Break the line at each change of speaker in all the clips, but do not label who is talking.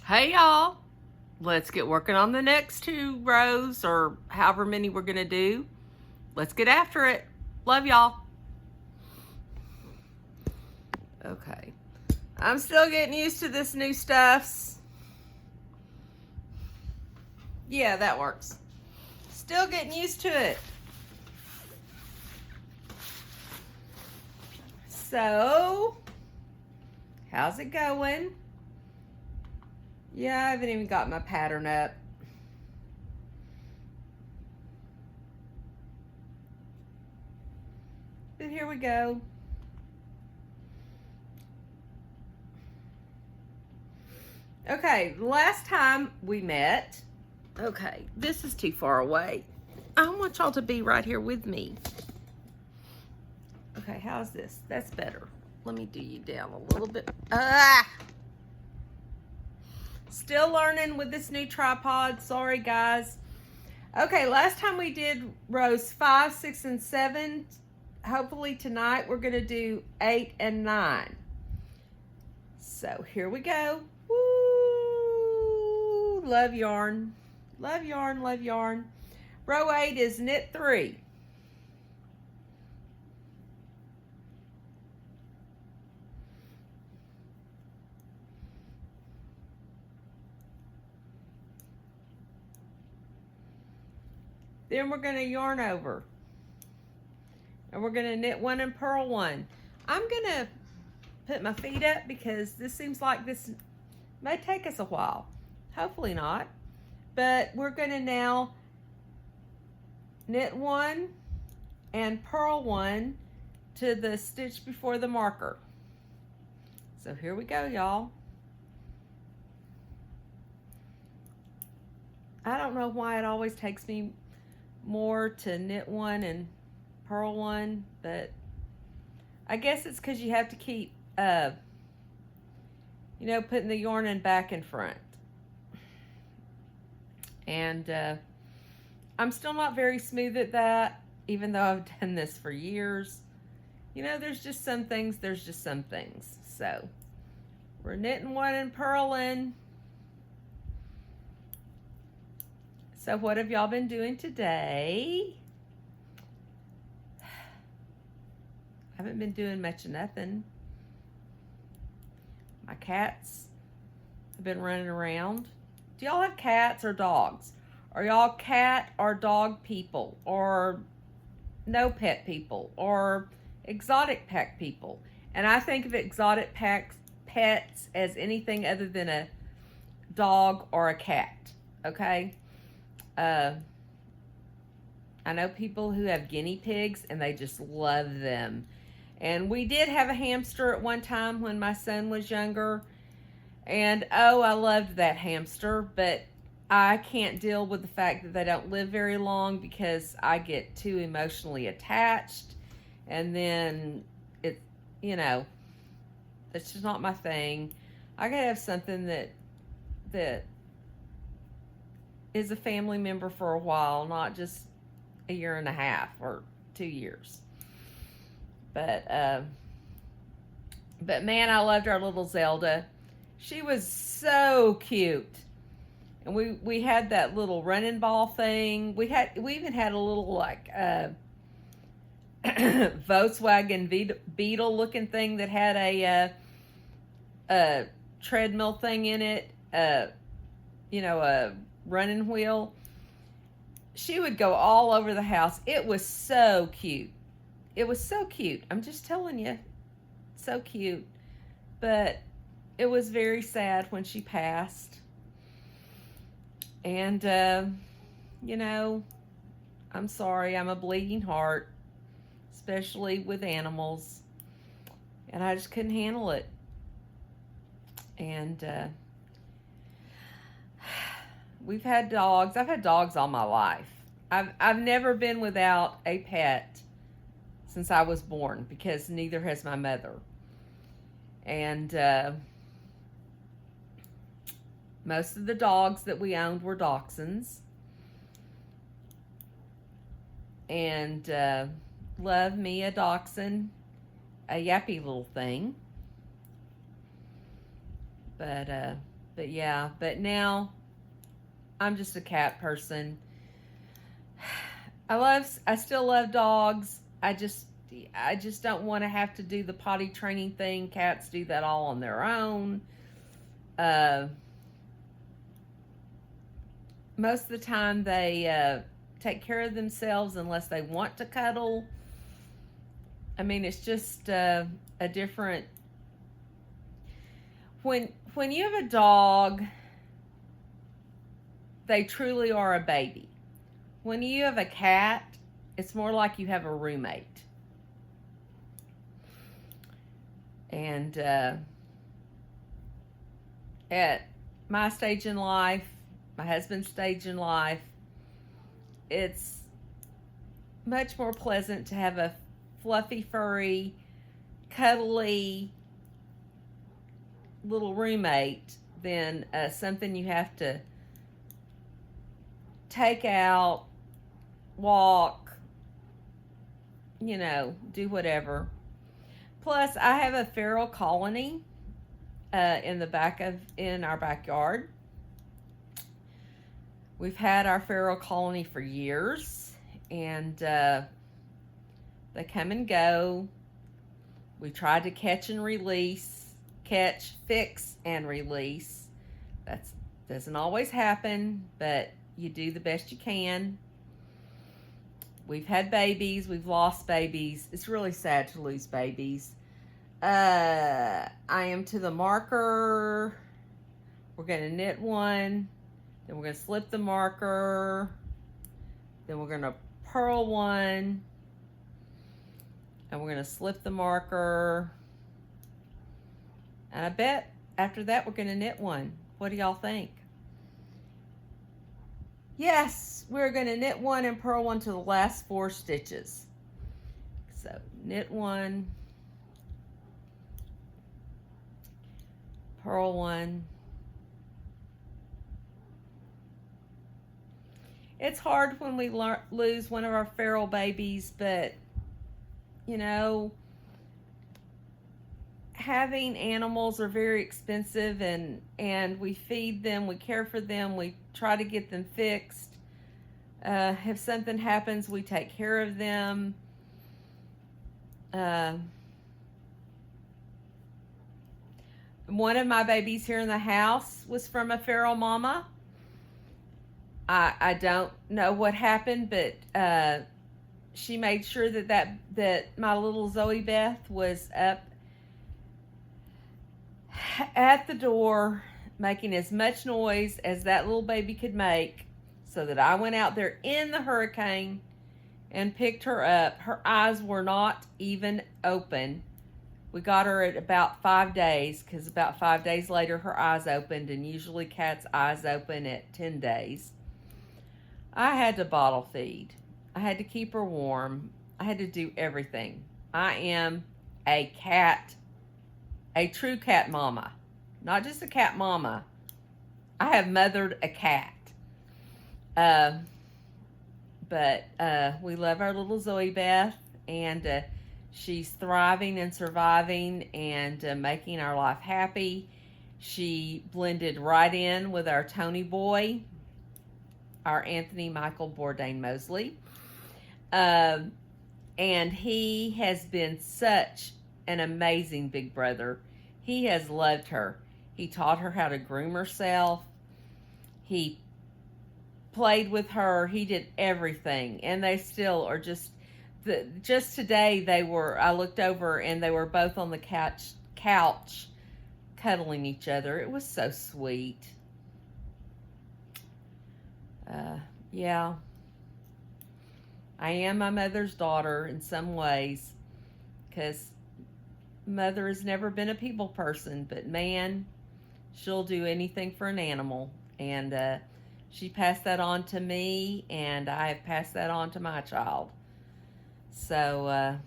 Hey y'all, let's get working on the next 2 rows or however many we're gonna do. Let's get after it. Love y'all. Okay, I'm still getting used to this new stuffs. Yeah, that works. Still getting used to it. So, how's it going? Yeah, I haven't even got my pattern up. But here we go. Okay, last time we met. Okay, this is too far away. I want y'all to be right here with me. Okay, how's this? That's better. Let me do you down a little bit. Still learning with this new tripod. Sorry, guys. Okay, last time we did rows 5, 6, and 7. Hopefully tonight we're going to do 8 and 9. So here we go. Woo! Love yarn. Love yarn, love yarn. Row 8 is knit 3. Then we're going to yarn over. And we're going to knit 1 and purl 1. I'm going to put my feet up because this seems like this may take us a while. Hopefully not. But we're going to now knit 1 and purl 1 to the stitch before the marker. So here we go, y'all. I don't know why it always takes me more to knit 1 and purl 1, but I guess it's because you have to keep putting the yarn in back and front. And I'm still not very smooth at that, even though I've done this for years. There's just some things, So we're knitting 1 and purling. So what have y'all been doing today? I haven't been doing much of nothing. My cats have been running around. Do y'all have cats or dogs? Are y'all cat or dog people? Or no pet people? Or exotic pet people? And I think of exotic pets as anything other than a dog or a cat. Okay? I know people who have guinea pigs and they just love them. And we did have a hamster at one time when my son was younger. And oh, I loved that hamster, but I can't deal with the fact that they don't live very long because I get too emotionally attached. And then it's just not my thing. I gotta have something that is a family member for a while, not just a year and a half or 2 years. But man, I loved our little Zelda. She was so cute. And we had that little running ball thing. We even had a little like Volkswagen Beetle looking thing that had a treadmill thing in it. A running wheel. She would go all over the house. It was so cute. I'm just telling you. So cute. But it was very sad when she passed. And, I'm sorry. I'm a bleeding heart, especially with animals. And I just couldn't handle it. And, we've had dogs. I've had dogs all my life. I've never been without a pet since I was born because neither has my mother. And most of the dogs that we owned were dachshunds. And love me a dachshund, a yappy little thing. But But yeah, but now I'm just a cat person. I still love dogs. I just don't want to have to do the potty training thing. Cats do that all on their own. Uh, Most of the time they take care of themselves unless they want to cuddle. I mean, it's just a different. When you have a dog, they truly are a baby. When you have a cat, it's more like you have a roommate. And at my stage in life, my husband's stage in life, it's much more pleasant to have a fluffy, furry, cuddly little roommate than something you have to take out, walk, do whatever. Plus, I have a feral colony in our backyard. We've had our feral colony for years, and they come and go. We tried to catch, fix, and release. That doesn't always happen, but you do the best you can. We've had babies. We've lost babies. It's really sad to lose babies. I am to the marker. We're going to knit one. Then we're going to slip the marker. Then we're going to purl one. And we're going to slip the marker. And I bet after that we're going to knit one. What do y'all think? Yes, we're going to knit one and purl one to the last 4 stitches. So knit one, purl one. It's hard when we lose one of our feral babies, but having animals are very expensive, and we feed them, we care for them, we try to get them fixed. If something happens, we take care of them. One of my babies here in the house was from a feral mama. I don't know what happened, but she made sure that my little Zoe Beth was up at the door making as much noise as that little baby could make, so that I went out there in the hurricane and picked her up. Her eyes were not even open. We got her at about 5 days, because about 5 days later her eyes opened, and usually cats' eyes open at 10 days. I had to bottle feed. I had to keep her warm. I had to do everything. I am a true cat mama. Not just a cat mama. I have mothered a cat. But we love our little Zoe Beth, and she's thriving and surviving and making our life happy. She blended right in with our Tony boy, our Anthony Michael Bourdain Mosley. And he has been such an amazing big brother. He has loved her. He taught her how to groom herself. He played with her. He did everything. And they still are just today I looked over and they were both on the couch cuddling each other. It was so sweet. Yeah. I am my mother's daughter in some ways, because mother has never been a people person, but man, she'll do anything for an animal. And she passed that on to me, and I have passed that on to my child. So,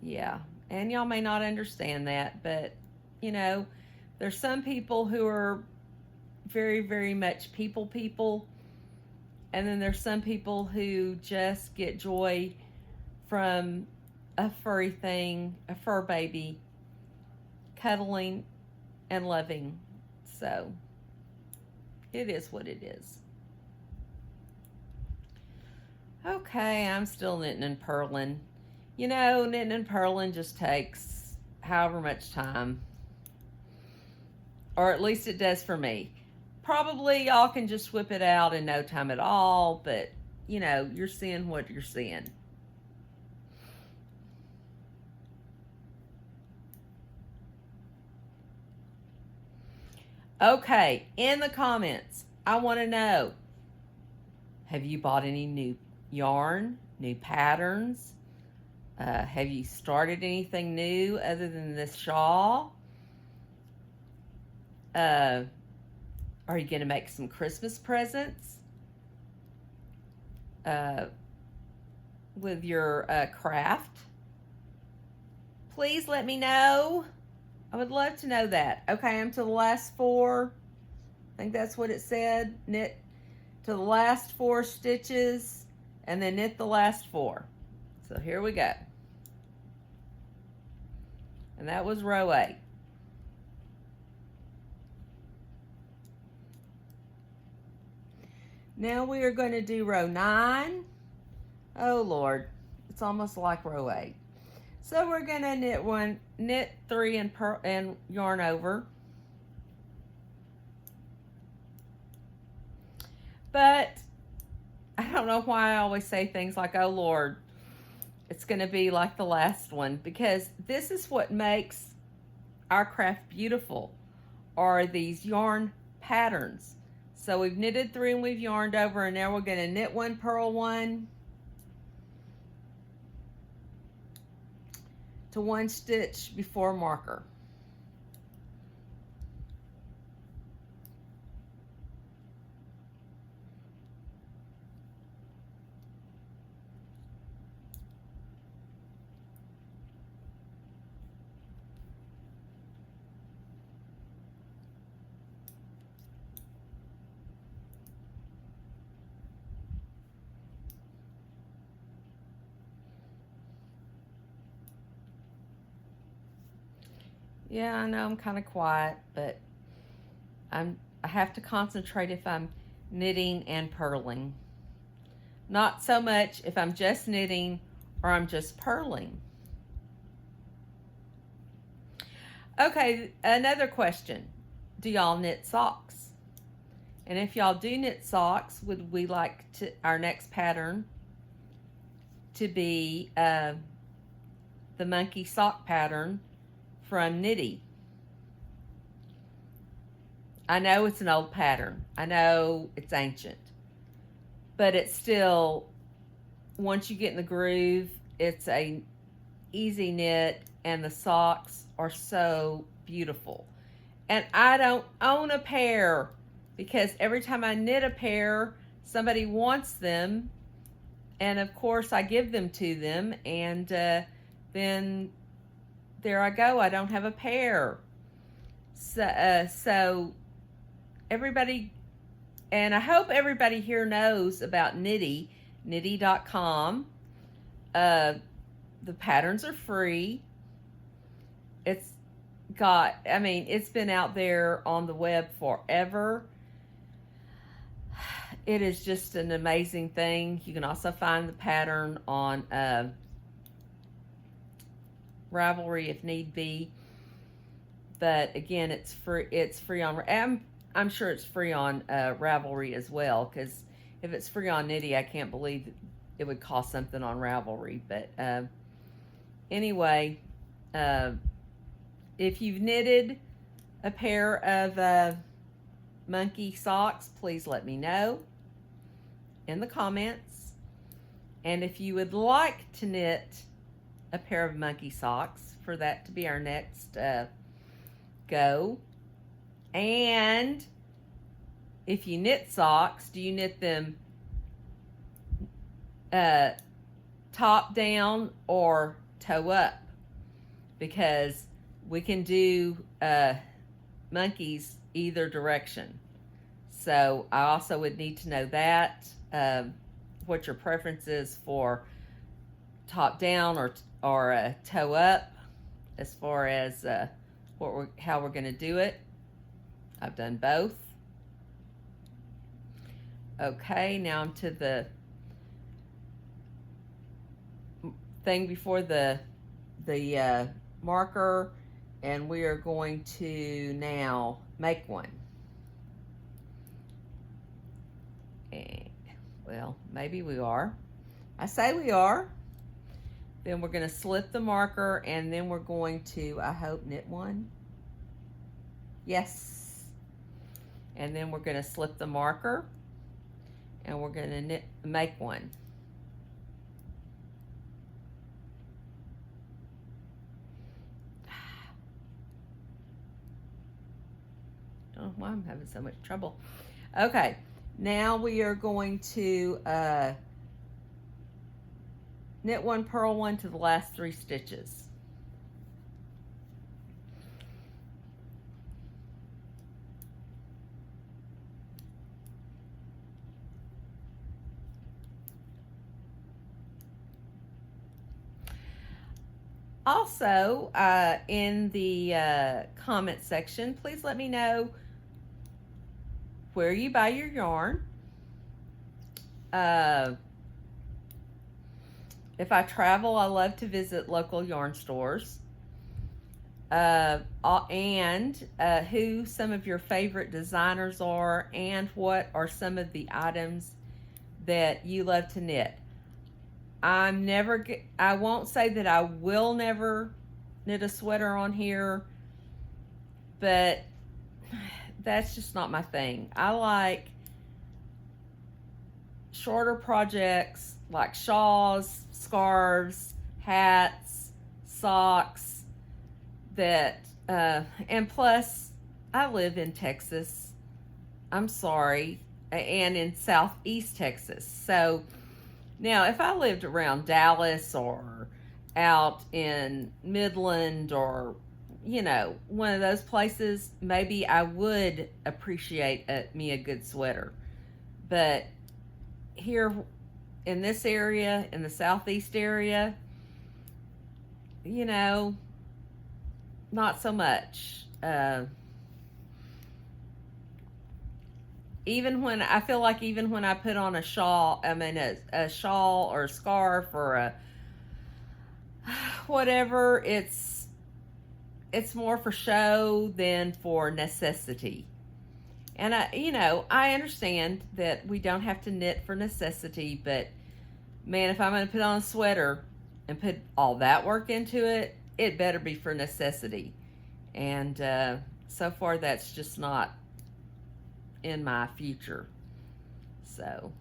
yeah. And y'all may not understand that, but, there's some people who are very, very much people. And then there's some people who just get joy from a furry thing, a fur baby, cuddling and loving. So it is what it is. Okay, I'm still knitting and purling. You know, knitting and purling just takes however much time. Or at least it does for me. Probably y'all can just whip it out in no time at all, but you know, you're seeing what you're seeing. Okay, in the comments, I want to know, have you bought any new yarn, new patterns? Have you started anything new other than this shawl? Are you going to make some Christmas presents with your craft? Please let me know. I would love to know that. Okay, I'm to the last 4. I think that's what it said. Knit to the last 4 stitches and then knit the last 4. So here we go. And that was row 8. Now we are going to do row 9. Oh Lord, it's almost like row 8. So we're going to knit 3 and yarn over. But I don't know why I always say things like, oh Lord, it's going to be like the last one, because this is what makes our craft beautiful, are these yarn patterns. So we've knitted 3 and we've yarned over, and now we're going to knit 1, purl 1 to 1 stitch before marker. Yeah, I know I'm kind of quiet, but I have to concentrate if I'm knitting and purling. Not so much if I'm just knitting or I'm just purling. Okay, another question. Do y'all knit socks? And if y'all do knit socks, would we like our next pattern to be the monkey sock pattern from Knitty? I know it's an old pattern. I know it's ancient. But it's still, once you get in the groove, it's a easy knit, and the socks are so beautiful. And I don't own a pair, because every time I knit a pair, somebody wants them, and of course I give them to them, and then there I go, I don't have a pair. So everybody, and I hope everybody here knows about Knitty, knitty.com. The patterns are free. It's been out there on the web forever. It is just an amazing thing. You can also find the pattern on Ravelry if need be. But again, it's free. It's free on. I'm sure it's free on Ravelry as well, because if it's free on Knitty, I can't believe it would cost something on Ravelry. But anyway, if you've knitted a pair of monkey socks, please let me know in the comments. And if you would like to knit a pair of monkey socks, for that to be our next go. And if you knit socks, do you knit them top down or toe up? Because we can do monkeys either direction. So I also would need to know that, what your preference is for top down or toe up, as far as how we're going to do it. I've done both. Okay, now I'm to the thing before the marker, and we are going to now make one. And, well, maybe we are. I say we are. Then we're going to slip the marker, and then we're going to, I hope, knit one. Yes. And then we're going to slip the marker, and we're going to make one. I don't know why I'm having so much trouble. Okay, now we are going to knit one, purl one to the last 3 stitches. Also, in the comment section, please let me know where you buy your yarn. If I travel, I love to visit local yarn stores. And who some of your favorite designers are, and what are some of the items that you love to knit. I won't say that I will never knit a sweater on here, but that's just not my thing. I like shorter projects like shawls, scarves, hats, socks, that and plus I live in Texas. I'm sorry, and in Southeast Texas. So now if I lived around Dallas or out in Midland or one of those places, maybe I would appreciate me a good sweater. But here in this area, in the Southeast area, not so much. Even when I put on a shawl, a shawl or a scarf or a whatever, it's more for show than for necessity. And I understand that we don't have to knit for necessity, but man, if I'm going to put on a sweater and put all that work into it, it better be for necessity. And so far, that's just not in my future. So,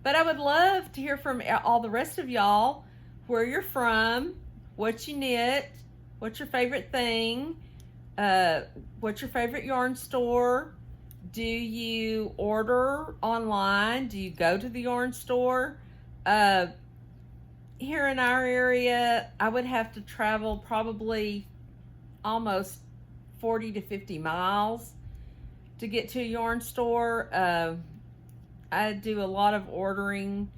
but I would love to hear from all the rest of y'all, where you're from, what you knit, what's your favorite thing, what's your favorite yarn store, do you order online, do you go to the yarn store? Here in our area, I would have to travel probably almost 40 to 50 miles to get to a yarn store. I do a lot of ordering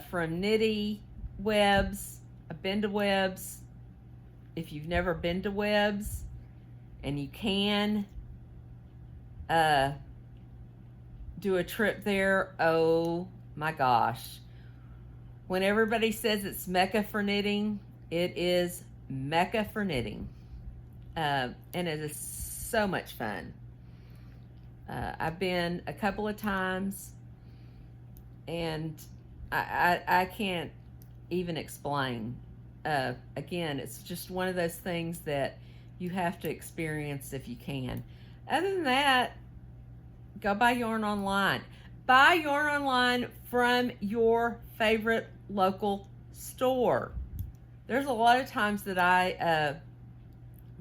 from Knitty Webs. I've been to Webs. If you've never been to Webs, and you can do a trip there, oh my gosh. When everybody says it's Mecca for knitting, it is Mecca for knitting. And it is so much fun. I've been a couple of times, and I can't even explain. Again, it's just one of those things that you have to experience if you can. Other than that, go buy yarn online. Buy yarn online from your favorite local store. There's a lot of times that I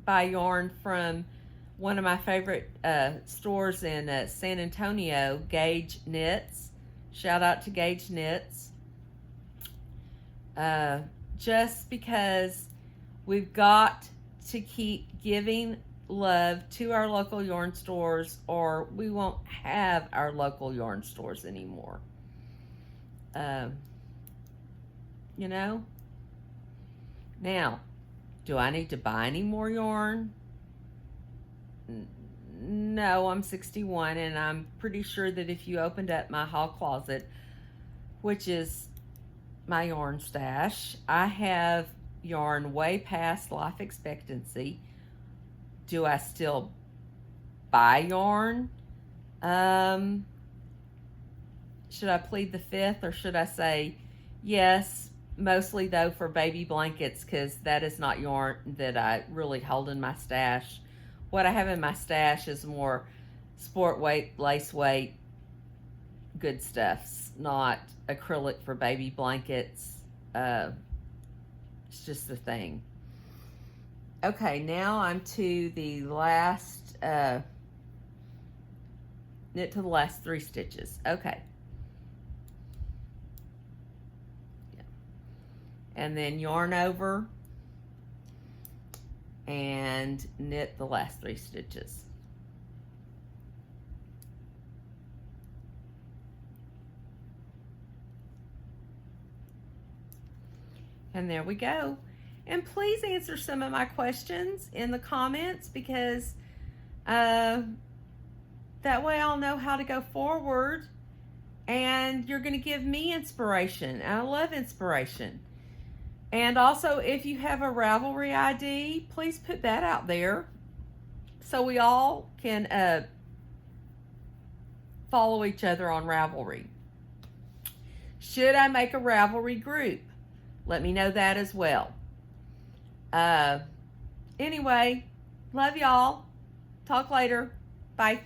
buy yarn from one of my favorite stores in San Antonio, Gage Knits. Shout out to Gage Knits. Just because we've got to keep giving love to our local yarn stores, or we won't have our local yarn stores anymore. Now, do I need to buy any more yarn? No, I'm 61, and I'm pretty sure that if you opened up my hall closet, which is my yarn stash, I have yarn way past life expectancy. Do I still buy yarn? Should I plead the fifth, or should I say yes, mostly though for baby blankets, because that is not yarn that I really hold in my stash. What I have in my stash is more sport weight, lace weight, good stuffs, not acrylic for baby blankets. It's just the thing. Okay, now I'm to the last, knit to the last 3 stitches. Okay. And then yarn over and knit the last 3 stitches. And there we go. And please answer some of my questions in the comments, because that way I'll know how to go forward, and you're going to give me inspiration. I love inspiration. And also, if you have a Ravelry ID, please put that out there so we all can follow each other on Ravelry. Should I make a Ravelry group? Let me know that as well. Anyway, love y'all. Talk later. Bye.